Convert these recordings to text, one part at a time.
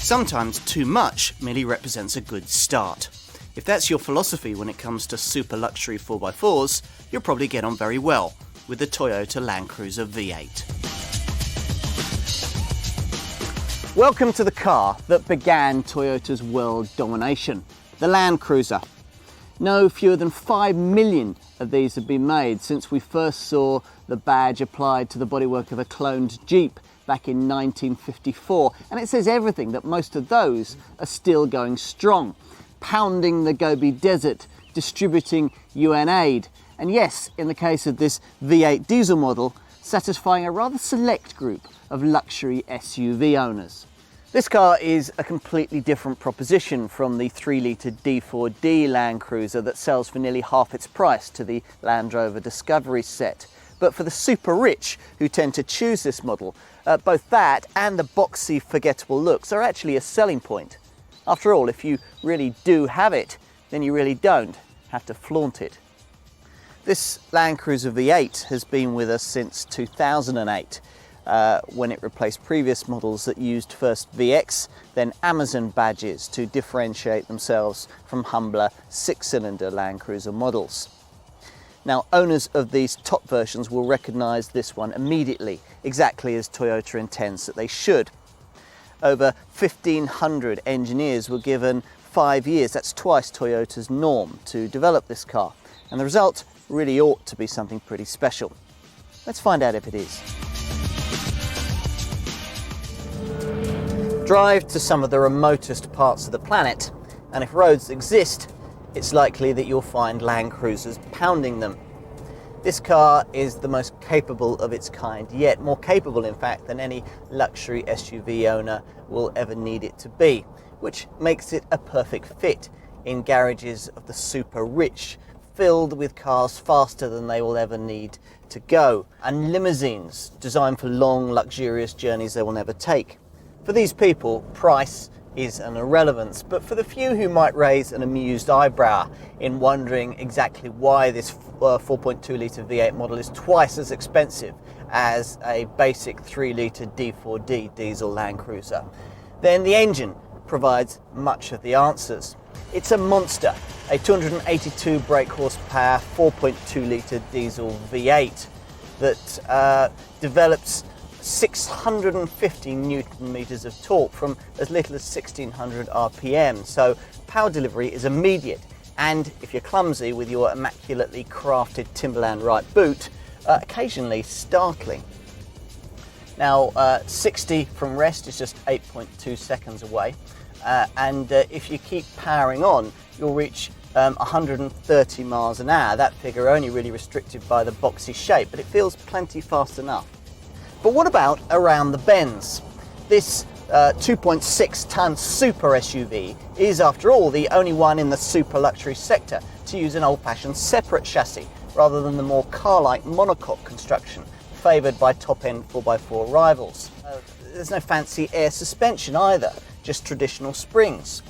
Sometimes too much merely represents a good start. If that's your philosophy when it comes to super luxury 4x4s, you'll probably get on very well with the Toyota Land Cruiser V8. Welcome to the car that began Toyota's world domination, the Land Cruiser. No fewer than 5 million of these have been made since we first saw the badge applied to the bodywork of a cloned Jeep back in 1954, and it says everything that most of those are still going strong, pounding the Gobi Desert, distributing UN aid, and yes, in the case of this V8 diesel model, satisfying a rather select group of luxury SUV owners. This car is a completely different proposition from the 3-litre D4D Land Cruiser that sells for nearly half its price to the Land Rover Discovery set. But for the super rich who tend to choose this model, both that and the boxy, forgettable looks are actually a selling point. After all, if you really do have it, then you really don't have to flaunt it. This Land Cruiser V8 has been with us since 2008. When it replaced previous models that used first VX, then Amazon badges to differentiate themselves from humbler 6-cylinder Land Cruiser models. Now, owners of these top versions will recognise this one immediately, exactly as Toyota intends that they should. Over 1,500 engineers were given 5 years, that's twice Toyota's norm, to develop this car, and the result really ought to be something pretty special. Let's find out if it is. Drive to some of the remotest parts of the planet, and if roads exist, it's likely that you'll find Land Cruisers pounding them. This car is the most capable of its kind yet, more capable in fact than any luxury SUV owner will ever need it to be, which makes it a perfect fit in garages of the super rich, filled with cars faster than they will ever need to go, and limousines designed for long, luxurious journeys they will never take. For these people, price is an irrelevance, but for the few who might raise an amused eyebrow in wondering exactly why this 4.2-litre V8 model is twice as expensive as a basic 3-litre D4D diesel Land Cruiser, then the engine provides much of the answers. It's a monster, a 282 brake horsepower 4.2-litre diesel V8 that develops 650 newton meters of torque from as little as 1600 RPM, so power delivery is immediate, and if you're clumsy with your immaculately crafted Timberland right boot, occasionally startling. Now 60 from rest is just 8.2 seconds away, and if you keep powering on, you'll reach 130 miles an hour. That figure only really restricted by the boxy shape, but it feels plenty fast enough. But what about around the bends? This 2.6-ton super SUV is, after all, the only one in the super luxury sector to use an old-fashioned separate chassis rather than the more car-like monocoque construction favoured by top-end 4x4 rivals. There's no fancy air suspension either, just traditional springs.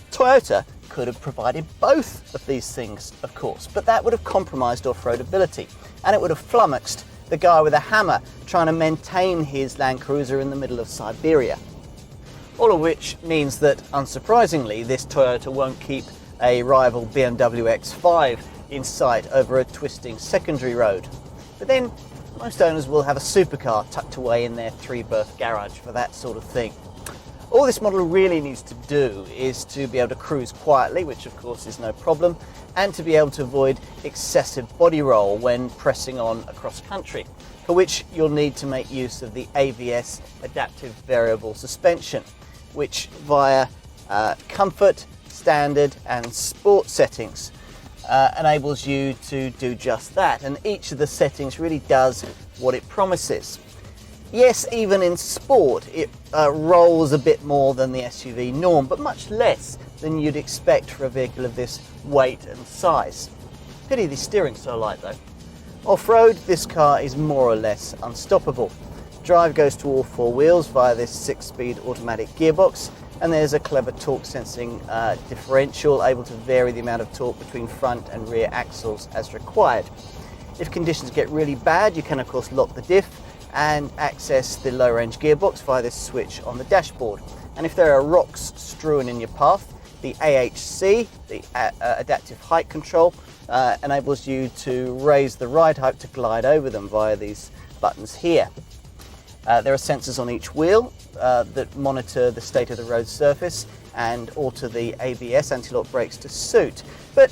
Toyota could have provided both of these things, of course, but that would have compromised off-road ability, and it would have flummoxed the guy with a hammer trying to maintain his Land Cruiser in the middle of Siberia. All of which means that, unsurprisingly, this Toyota won't keep a rival BMW X5 in sight over a twisting secondary road. But then, most owners will have a supercar tucked away in their 3-berth garage for that sort of thing. All this model really needs to do is to be able to cruise quietly, which of course is no problem, and to be able to avoid excessive body roll when pressing on across country, for which you'll need to make use of the AVS adaptive variable suspension, which via comfort, standard and sport settings enables you to do just that, and each of the settings really does what it promises. Yes, even in sport, it rolls a bit more than the SUV norm, but much less than you'd expect for a vehicle of this weight and size. Pity the steering's so light though. Off-road, this car is more or less unstoppable. Drive goes to all 4 wheels via this 6-speed automatic gearbox, and there's a clever torque sensing differential able to vary the amount of torque between front and rear axles as required. If conditions get really bad, you can of course lock the diff and access the low range gearbox via this switch on the dashboard. And if there are rocks strewn in your path, the AHC, the Adaptive Height Control, enables you to raise the ride height to glide over them via these buttons here. There are sensors on each wheel that monitor the state of the road surface and alter the ABS, anti-lock brakes, to suit. But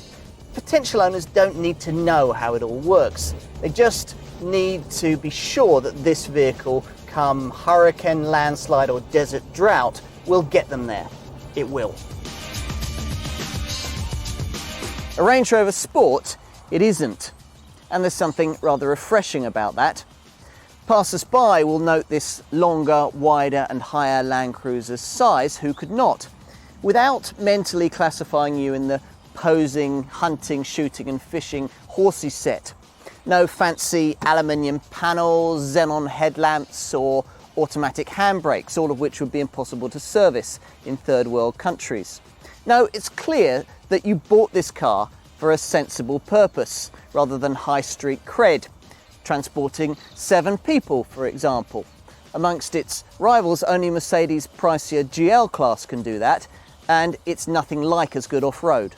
potential owners don't need to know how it all works. They just need to be sure that this vehicle, come hurricane, landslide or desert drought, will get them there. It will. A Range Rover Sport, it isn't. And there's something rather refreshing about that. Passers-by will note this longer, wider and higher Land Cruiser's size, who could not, without mentally classifying you in the posing, hunting, shooting and fishing horsey set. No fancy aluminium panels, xenon headlamps or automatic handbrakes, all of which would be impossible to service in third world countries. No, it's clear that you bought this car for a sensible purpose rather than high street cred. Transporting 7 people, for example. Amongst its rivals, only Mercedes pricier GL class can do that, and it's nothing like as good off-road.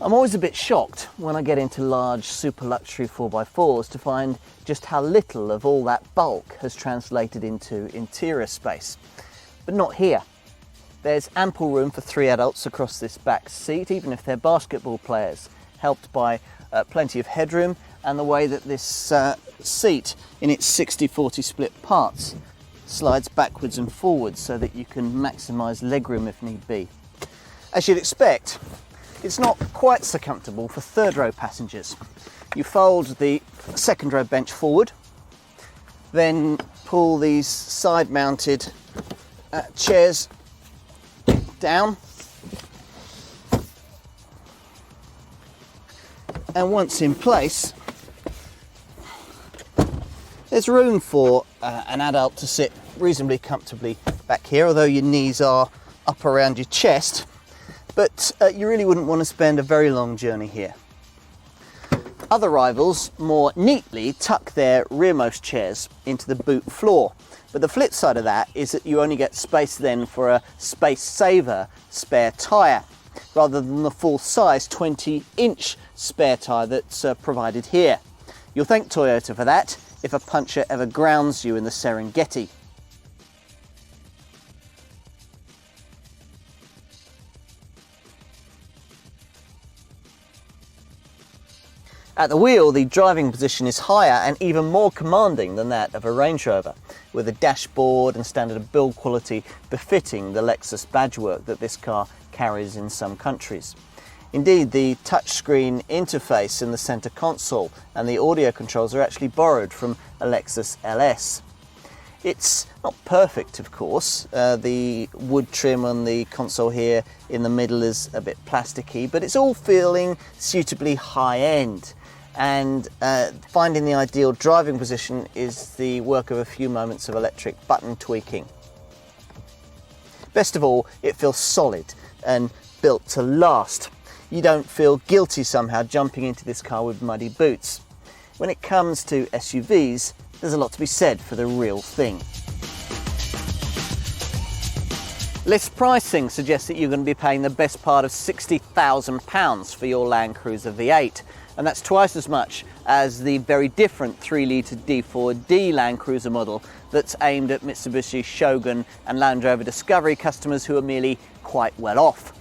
I'm always a bit shocked when I get into large super luxury 4x4s to find just how little of all that bulk has translated into interior space. But not here. There's ample room for 3 adults across this back seat, even if they're basketball players, helped by plenty of headroom and the way that this seat, in its 60-40 split parts, slides backwards and forwards so that you can maximise legroom if need be. As you'd expect, it's not quite so comfortable for third row passengers. You fold the second row bench forward, then pull these side mounted chairs down, and once in place there's room for an adult to sit reasonably comfortably back here, although your knees are up around your chest, but you really wouldn't want to spend a very long journey here. Other rivals more neatly tuck their rearmost chairs into the boot floor. But the flip side of that is that you only get space then for a space saver spare tyre, rather than the full size 20-inch spare tyre that's provided here. You'll thank Toyota for that if a puncture ever grounds you in the Serengeti. At the wheel, the driving position is higher and even more commanding than that of a Range Rover, with a dashboard and standard of build quality befitting the Lexus badgework that this car carries in some countries. Indeed, the touchscreen interface in the center console and the audio controls are actually borrowed from a Lexus LS. It's not perfect, of course. The wood trim on the console here in the middle is a bit plasticky, but it's all feeling suitably high-end. And finding the ideal driving position is the work of a few moments of electric button tweaking. Best of all, it feels solid and built to last. You don't feel guilty somehow jumping into this car with muddy boots. When it comes to SUVs, there's a lot to be said for the real thing. List pricing suggests that you're going to be paying the best part of £60,000 for your Land Cruiser V8, and that's twice as much as the very different 3-litre D4D Land Cruiser model that's aimed at Mitsubishi Shogun and Land Rover Discovery customers who are merely quite well off.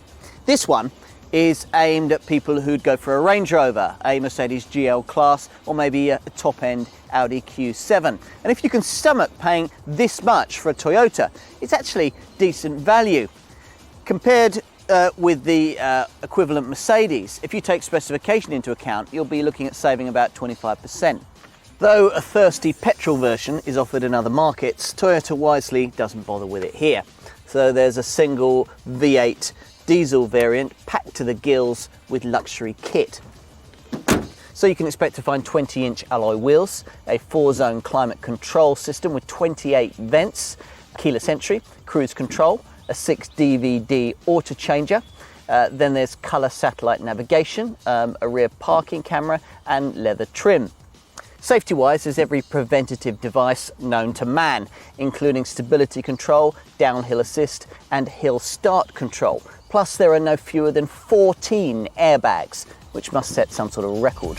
This one is aimed at people who'd go for a Range Rover, a Mercedes GL class, or maybe a top-end Audi Q7. And if you can stomach paying this much for a Toyota, it's actually decent value. Compared with the equivalent Mercedes, if you take specification into account, you'll be looking at saving about 25%. Though a thirsty petrol version is offered in other markets, Toyota wisely doesn't bother with it here. So there's a single V8 diesel variant packed to the gills with luxury kit. So you can expect to find 20-inch alloy wheels, a 4-zone climate control system with 28 vents, keyless entry, cruise control, a 6-DVD auto changer, then there's colour satellite navigation, a rear parking camera and leather trim. Safety-wise, there's every preventative device known to man, including stability control, downhill assist and hill start control. Plus there are no fewer than 14 airbags, which must set some sort of record.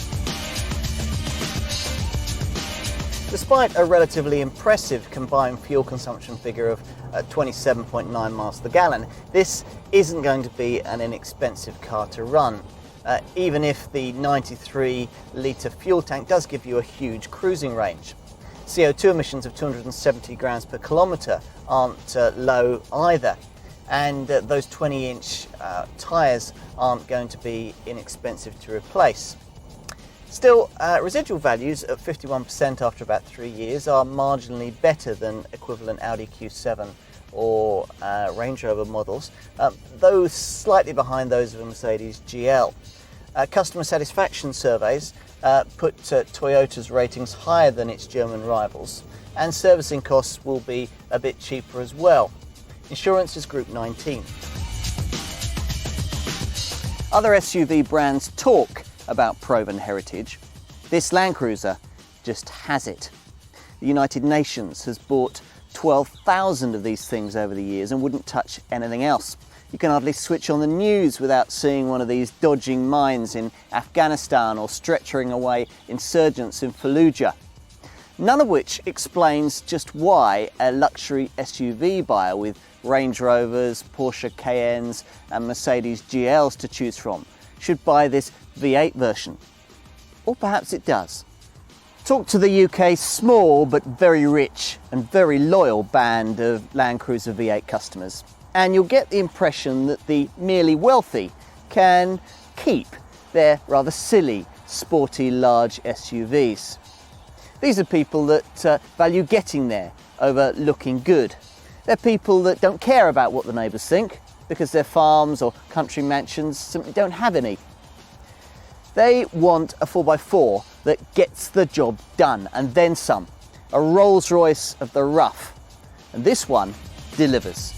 Despite a relatively impressive combined fuel consumption figure of 27.9 miles per gallon, this isn't going to be an inexpensive car to run. Even if the 93-litre fuel tank does give you a huge cruising range. CO2 emissions of 270 grams per kilometre aren't low either, and those 20-inch tyres aren't going to be inexpensive to replace. Still, residual values at 51% after about 3 years are marginally better than equivalent Audi Q7 or Range Rover models, though slightly behind those of a Mercedes GL. Customer satisfaction surveys put Toyota's ratings higher than its German rivals, and servicing costs will be a bit cheaper as well. Insurance is Group 19. Other SUV brands talk about proven heritage. This Land Cruiser just has it. The United Nations has bought 12,000 of these things over the years and wouldn't touch anything else. You can hardly switch on the news without seeing one of these dodging mines in Afghanistan or stretchering away insurgents in Fallujah. None of which explains just why a luxury SUV buyer with Range Rovers, Porsche Cayennes and Mercedes GLs to choose from should buy this V8 version. Or perhaps it does. Talk to the UK's small but very rich and very loyal band of Land Cruiser V8 customers, and you'll get the impression that the merely wealthy can keep their rather silly, sporty, large SUVs. These are people that value getting there over looking good. They're people that don't care about what the neighbours think because their farms or country mansions simply don't have any. They want a 4x4 that gets the job done and then some. A Rolls Royce of the rough. And this one delivers.